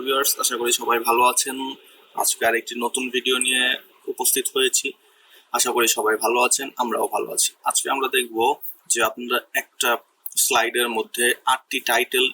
Viewers, আশা করি সবাই ভালো আছেন। আজকে আরেকটি নতুন ভিডিও নিয়ে উপস্থিত হয়েছি। আশা করি সবাই ভালো আছেন, আমরাও ভালো আছি। আজকে আমরা দেখব যে আপনারা একটা স্লাইডের মধ্যে 8টি টাইটেল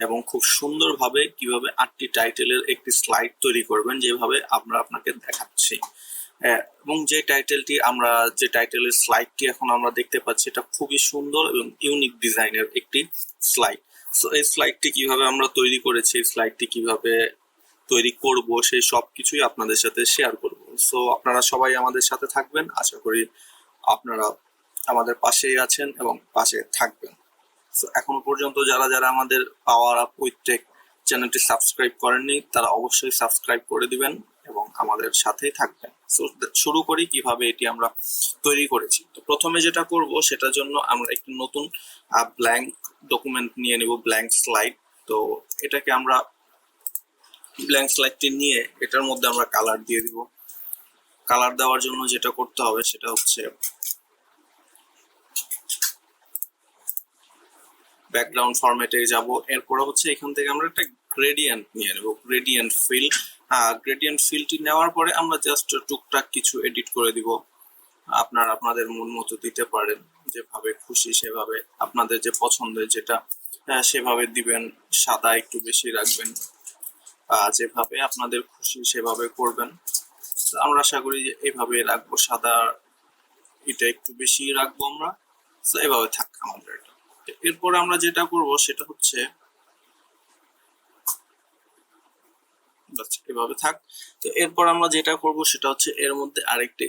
এবং খুব সুন্দরভাবে কিভাবে 8টি টাইটেলের একটি স্লাইড তৈরি করবেন, যেভাবে আমরা আপনাকে দেখাচ্ছি। এবং যে টাইটেলের স্লাইডটি এখন আমরা দেখতে পাচ্ছি, এটা খুবই সুন্দর এবং ইউনিক ডিজাইনের একটি স্লাইড। সো এই স্লাইডটি কিভাবে আমরা তৈরি করেছি, এই স্লাইডটি কিভাবে তৈরি করব, সেই সব কিছুই আপনাদের সাথে শেয়ার করব। সো আপনারা সবাই আমাদের সাথে থাকবেন। আশা করি আপনারা আমাদের পাশেই আছেন এবং পাশে থাকবেন। সো এখনো পর্যন্ত যারা যারা আমাদের পাওয়ার আপ উইথ টেক চ্যানেলটি সাবস্ক্রাইব করেননি, তারা অবশ্যই সাবস্ক্রাইব করে দিবেন এবং আমাদের সাথেই থাকবেন। সো শুরু করি কিভাবে এটি আমরা তৈরি করেছি। তো প্রথমে যেটা করব, সেটার জন্য আমরা একটি নতুন ব্ল্যাঙ্ক ডকুমেন্ট নিয়ে নেব, ব্ল্যাঙ্ক স্লাইড। তো এটাকে আমরা ব্ল্যাঙ্ক স্লাইডটি নিয়ে এটার মধ্যে আমরা কালার দিয়ে দিব। কালার দেওয়ার জন্য যেটা করতে হবে সেটা হচ্ছে ব্যাকগ্রাউন্ড ফরম্যাটে যাব। এরপরে হচ্ছে এখান থেকে আমরা একটা গ্রেডিয়েন্ট নিয়ে নেব, গ্রেডিয়েন্ট ফিল। গ্রেডিয়েন্ট ফিলটি নেওয়ার পরে আমরা জাস্ট টুকটাক কিছু এডিট করে দিব। আপনারা আপনাদের মন মতো দিতে পারেন, যেভাবে খুশি সেভাবে, আপনাদের যে পছন্দের যেটা সেভাবে দিবেন। সাদা একটু বেশি রাখবেন, যেভাবে আপনাদের খুশি সেভাবে করবেন। আমরা আশা করি যে এইভাবে রাখবো, সাদা এটা একটু বেশি রাখবো আমরা। তো এভাবে থাক আমাদের এটা। এরপর আমরা যেটা করব সেটা হচ্ছে এভাবে থাক। তো এরপর আমরা যেটা করব সেটা হচ্ছে এর মধ্যে আরেকটি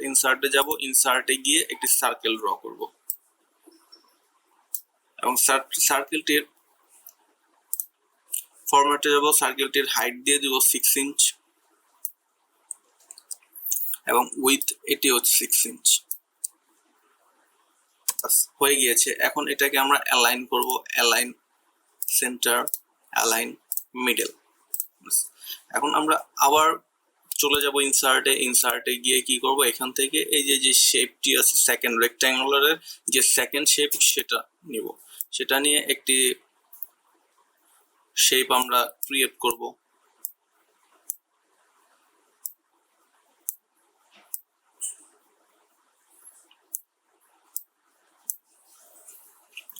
ইনসার্টে যাব। ইনসার্টে গিয়ে একটি সার্কেল ড্র করব এবং সার্কেলটির ফরম্যাটে যাব। সার্কেলটির হাইট দিয়ে দিব 6 ইঞ্চ এবং উইথ এটি হচ্ছে 6 ইঞ্চ। হয়ে গিয়েছে। এখন এটাকে আমরা অ্যালাইন করব, অ্যালাইন সেন্টার, অ্যালাইন মিডল। এখন আমরা আবার চলে যাব ইনসার্টে গিয়ে কি করব, এখান থেকে এই যে শেপটি আছে সেকেন্ড রেক্ট্যাঙ্গুলারের যে সেকেন্ড শেপ, সেটা নিব। সেটা নিয়ে একটি শেপ আমরা ক্রিয়েট করব।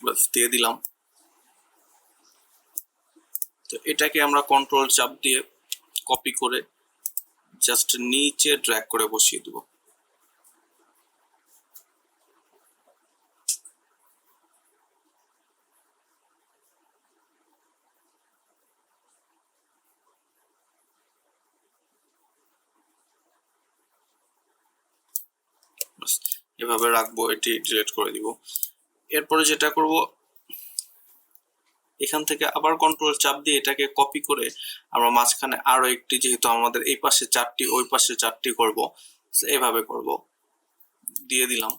বাস দিয়ে দিলাম। তো এটাকে আমরা কন্ট্রোল চাপ দিয়ে কপি করে জাস্ট নিচে ড্র্যাগ করে বসিয়ে দেব। এভাবে রাখবো, এটি ডিলিট করে দিব। এরপরে যেটা করব, এখান থেকে আবার কন্ট্রোল চাপ দিয়ে এটাকে কপি করে আমরা মাঝখানে আরো একটি, যেহেতু আমাদের এই পাশে 4টি ওই পাশে 4টি করব, এভাবে করব, দিয়ে দিলাম।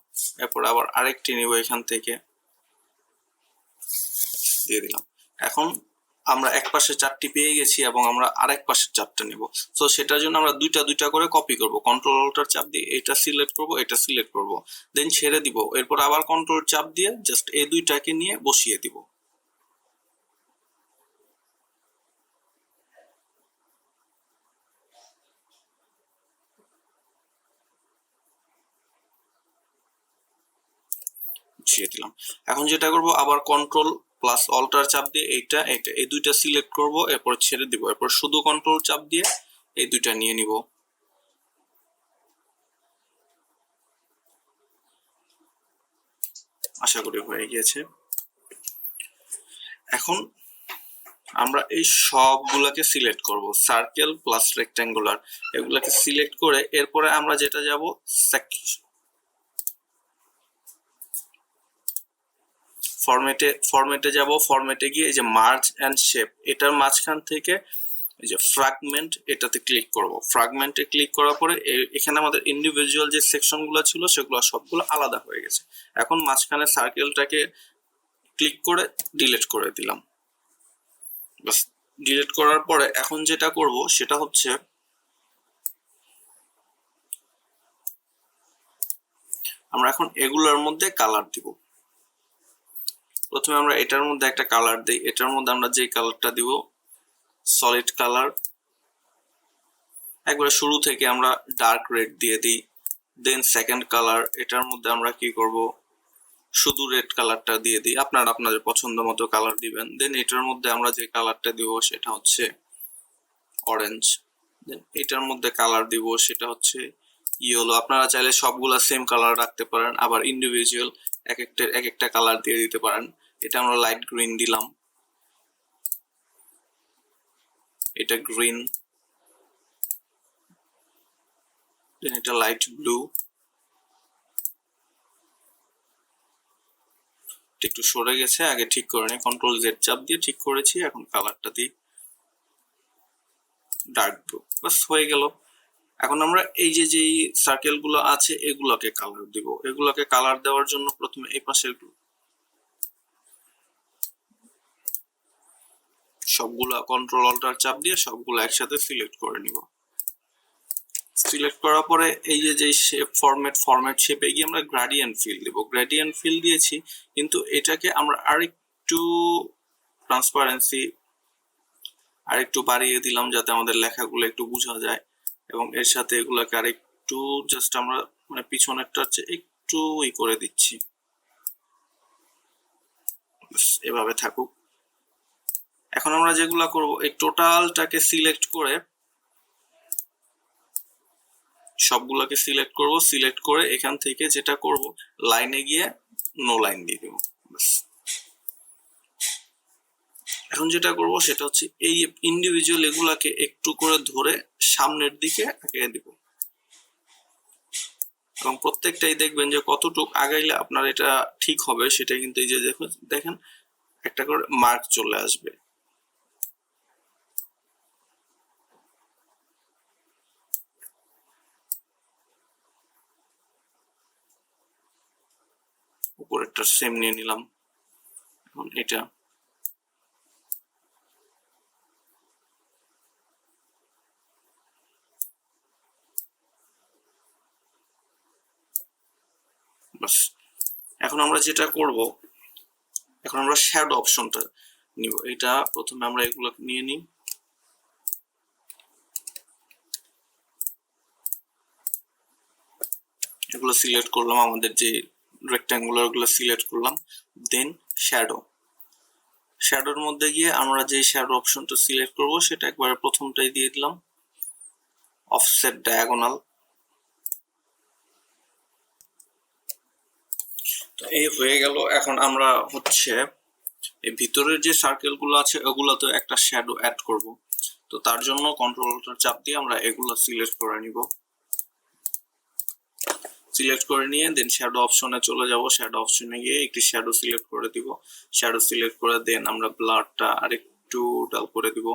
এরপর আবার আরেকটি নিব, এখান থেকে দিয়ে দিলাম। এখন আমরা এক পাশে 4টি পেয়ে গেছি এবং আমরা আরেক পাশে 4টা নিব। তো সেটার জন্য আমরা দুইটা করে কপি করব। কন্ট্রোল অল্টার চাপ দিয়ে এটা সিলেক্ট করব, এটা সিলেক্ট করব, দেন ছেড়ে দিব। এরপর আবার কন্ট্রোল চাপ দিয়ে জাস্ট এই দুইটাকে নিয়ে বসিয়ে দিব। বসিয়ে দিলাম। এখন যেটা করব, আবার কন্ট্রোল প্লাস অল্টার চাপ দিয়ে এই দুইটা সিলেক্ট করব, এরপর ছেড়ে দিব। এরপর শুধু কন্ট্রোল চাপ দিয়ে এই দুইটা নিয়ে নিব। আশা করি হয়ে গিয়েছে। এখন আমরা এই সবগুলাকে সিলেক্ট করব, সার্কেল প্লাস রেক্ট্যাঙ্গুলার, এগুলাকে সিলেক্ট করে এরপরে আমরা যেটা যাব ফরম্যাটে যাব। ফরম্যাটে গিয়ে এই যে মার্জ এন্ড শেপ, এটার মাঝখান থেকে এই যে ফ্র্যাগমেন্ট, এটাতে ক্লিক করব। ফ্র্যাগমেন্টে ক্লিক করার পরে এখানে আমাদের ইন্ডিভিজুয়াল যে সেকশনগুলো ছিল সেগুলো সবগুলো আলাদা হয়ে গেছে। এখন মাঝখানে সার্কেলটাকে ক্লিক করে ডিলিট করে দিলাম। বাস ডিলিট করার পরে এখন যেটা করব সেটা হচ্ছে আমরা এখন এগুলোর মধ্যে কালার দিব। প্রথমে আমরা এটার মধ্যে একটা কালার দিই। এটার মধ্যে আমরা যে কালারটা দিব সলিড কালার, একবার শুরু থেকে আমরা ডার্ক রেড দিয়ে দিই। দেন সেকেন্ড কালার, এটার মধ্যে আমরা কি করব, শুধু রেড কালারটা দিয়ে দিই, আপনারা আপনাদের পছন্দ মতো কালার দিবেন। দেন এটার মধ্যে আমরা যে কালারটা দিব সেটা হচ্ছে অরেঞ্জ। দেন এটার মধ্যে কালার দিব সেটা হচ্ছে ইয়েলো। আপনারা চাইলে সবগুলা সেম কালার রাখতে পারেন, আবার ইন্ডিভিজুয়াল এক একটা কালার দিয়ে দিতে পারেন। এটা আমরা লাইট গ্রিন দিলাম, এটা গ্রিন, দেন এটা লাইট ব্লু, একটু সরে গেছে, আগে ঠিক করে নিই, কন্ট্রোল জেড চাপ দিয়ে ঠিক করেছি। এখন কালারটা দিই ডার্ক ব্লু, বাস হয়ে গেল। এখন আমরা এই যে যেই সার্কেল গুলো আছে এগুলোকে কালার দিব। এগুলোকে কালার দেওয়ার জন্য প্রথমে এই পাশের সবগুলা কন্ট্রোল অল্টার চাপ দিয়ে সবগুলো একসাথে সিলেক্ট করে নিব। সিলেক্ট করার পরে এই যে শেপ ফরম্যাট শেপে গিয়ে আমরা গ্রেডিয়েন্ট ফিল দেব। গ্রেডিয়েন্ট ফিল দিয়েছি, কিন্তু এটাকে আমরা আরেকটু ট্রান্সপারেন্সি আরেকটু বাড়িয়ে দিলাম যাতে আমাদের লেখাগুলো একটু বোঝা যায়, এবং এর সাথে এগুলোকে আরেকটু জাস্ট আমরা মানে পিছনেরটা হচ্ছে একটু করে দিচ্ছি, এভাবে থাকুক। এখন আমরা যেগুলা করব, এই টোটালটাকে সিলেক্ট করে সবগুলোকে সিলেক্ট করব। সিলেক্ট করে এখান থেকে যেটা করব, লাইনে গিয়ে নো লাইন দিয়ে দেব। এখন যেটা করব সেটা হচ্ছে এই ইন্ডিভিজুয়াল এগুলাকে একটু করে ধরে সামনের দিকে আগায় দিব, এবং প্রত্যেকটাই দেখবেন যে কতটুকু আগাইলে আপনার এটা ঠিক হবে সেটা কিন্তু এই যে দেখেন একটা করে মার্ক চলে আসবে। উপরেরটা সেম নিয়ে নিলাম। এখন এটা বাস। এখন আমরা যেটা করব, এখন আমরা শ্যাডো অপশনটা নিব। এটা প্রথমে আমরা এগুলো নিয়ে নিই, এগুলো সিলেক্ট করলাম, আমাদের যে রেক্ট্যাঙ্গুলার গুলো সিলেক্ট করলাম। দেন শ্যাডোর মধ্যে গিয়ে আমরা যে শ্যাডো অপশনটা সিলেক্ট করব সেটা একবারে প্রথমটাই দিয়ে দিলাম, অফসেট ডায়াগোনাল। তো এই হয়ে গেল। এখন আমরা হচ্ছে এই ভিতরের যে সার্কেল গুলো আছে ওগুলোতে একটা শ্যাডো অ্যাড করব। তো তার জন্য কন্ট্রোল অল্টার চাপ দিয়ে আমরা এগুলো সিলেক্ট করে নিব। সিলেক্ট করে নিয়ে দেন শ্যাডো অপশনে চলে যাব। শ্যাডো অপশনে গিয়ে একটি শ্যাডো সিলেক্ট করে দিব। শ্যাডো সিলেক্ট করে দেন আমরা ব্লারটা আরেকটু ডাল করে দিব,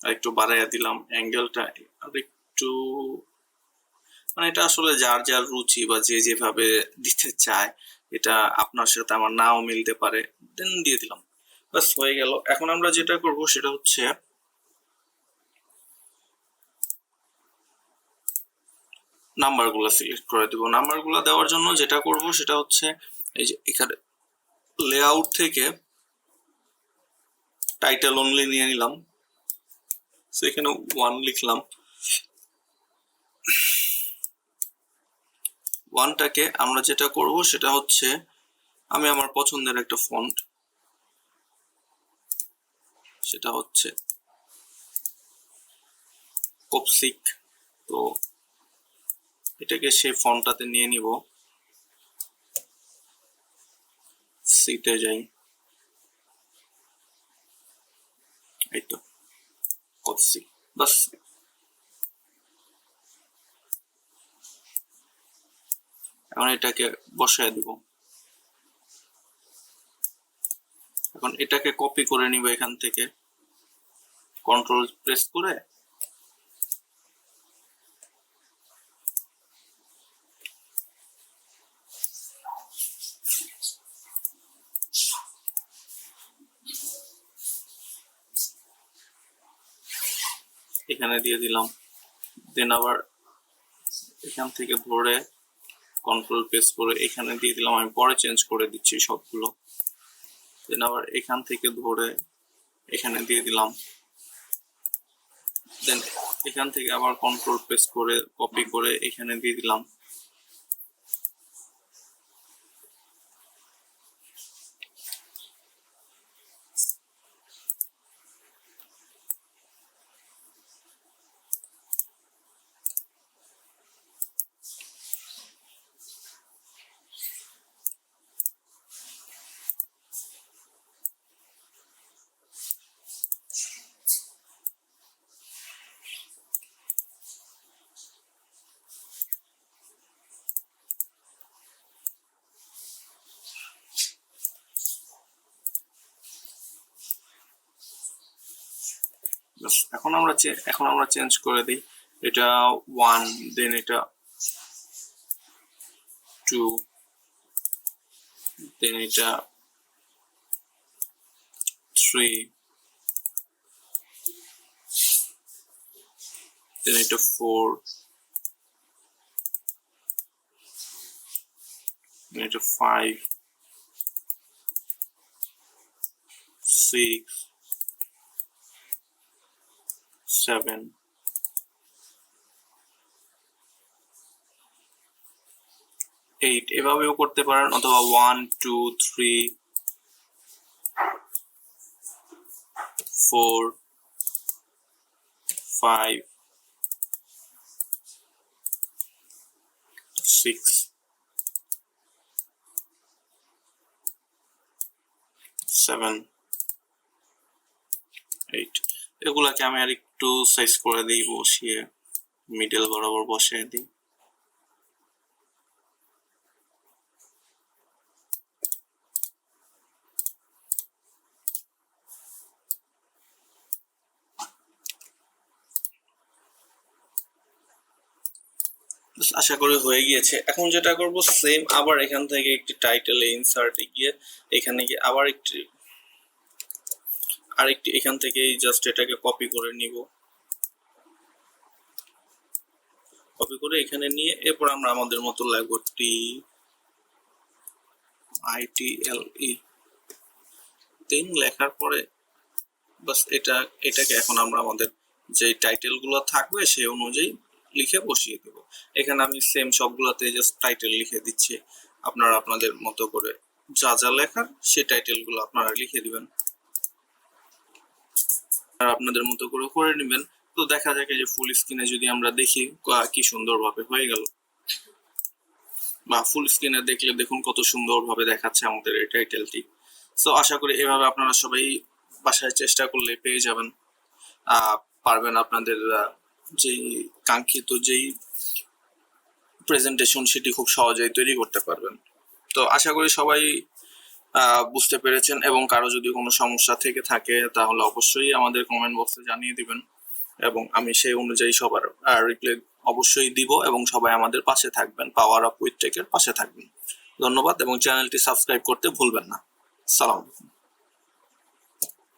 আরেকটু বাড়াইয়া দিলাম। অ্যাঙ্গেলটা আরেকটু, মানে এটা আসলে যার যার রুচি বা যে যেভাবে দিতে চায়, এটা আপনার সাথে আমার নাও মিলতে পারে। দেন দিয়ে দিলাম, বাস হয়ে গেল। এখন আমরা যেটা করব সেটা হচ্ছে নাম্বারগুলো সিলেক্ট করে দিব। নাম্বারগুলো দেওয়ার জন্য যেটা করব সেটা হচ্ছে এই যে এখানে লেআউট থেকে টাইটেল অনলি নিয়ে নিলাম, সেখানে 1 লিখলাম। 1টাকে আমরা যেটা করব সেটা হচ্ছে আমি আমার পছন্দের একটা ফন্ট, সেটা হচ্ছে কোপসিক। তো এটাকে সেই ফন্টটাতে নিয়ে নিব, সিটে যাই, এই তো কোপসিক, বাস। এখন এটাকে বসায় দিব। এখন এটাকে কপি করে নিব এখান থেকে, কন্ট্রোল প্রেস করে এখানে দিয়ে দিলাম। দেন আবার এখান থেকে ধরে কন্ট্রোল প্রেস করে এখানে দিয়ে দিলাম। আমি পরে চেঞ্জ করে দিচ্ছি সবগুলো। দেন আবার এখান থেকে ধরে এখানে দিয়ে দিলাম। দেন এখান থেকে আবার কন্ট্রোল প্রেস করে কপি করে এখানে দিয়ে দিলাম। এখন আমরা চেঞ্জ করে দিই, এটা 1, দেন এটা 2, দেন এটা 3, দেন এটা 4, দেন এটা 5, 6, 7, 8 এভাবেও করতে পারেন, অথবা 1, 2, 3, 4, 5, 6, 7, 8 এগুলাকে আমি আর একটু সাইজ করে দিই, বসিয়ে মিডল বরাবর বসিয়ে দিই। আশা করি হয়ে গিয়েছে। এখন যেটা করব, সেম আবার এখান থেকে একটি টাইটেলে ইনসার্টে গিয়ে এখানে গিয়ে আবার আরেকটি এখান থেকে জাস্ট এটাকে কপি করে নিব, কপি করে এখানে নিয়ে এরপর আমরা আমাদের মতো লাগবো TITLE, দেন লেখার পরে বাস এটাকে এখন আমরা আমাদের যে টাইটেল গুলো থাকবে সেই অনুযায়ী লিখে বসিয়ে দেব। এখানে আমি সেম সবগুলোতে জাস্ট টাইটেল লিখে দিচ্ছি, আপনারা আপনাদের মতো করে যা যা লেখার সেই টাইটেল গুলো আপনারা লিখে দিবেন আর আপনাদের মতো করে নেবেন। তো দেখা যাক যে ফুল স্ক্রিনে যদি আমরা দেখি কি সুন্দরভাবে হয়ে গেল, বা ফুল স্ক্রিনে দেখলে দেখুন কত সুন্দরভাবে দেখাচ্ছে আমাদের এই টাইটেলটি। সো আশা করি এভাবে আপনারা সবাই বাসায় চেষ্টা করলে পেয়ে যাবেন, পারবেন আপনাদের যেই কাঙ্ক্ষিত যেই প্রেজেন্টেশন সেটি খুব সহজেই তৈরি করতে পারবেন। তো আশা করি সবাই বুঝতে পেরেছেন, এবং কারো যদি কোনো সমস্যা থেকে থাকে তাহলে অবশ্যই আমাদের কমেন্ট বক্সে জানিয়ে দিবেন, এবং আমি সেই অনুযায়ী সবার রিপ্লাই অবশ্যই দিব, এবং সবাই আমাদের পাশে থাকবেন, পাওয়ার আপ উইথ টেকের পাশে থাকবেন। ধন্যবাদ, এবং চ্যানেলটি সাবস্ক্রাইব করতে ভুলবেন না। সালাম।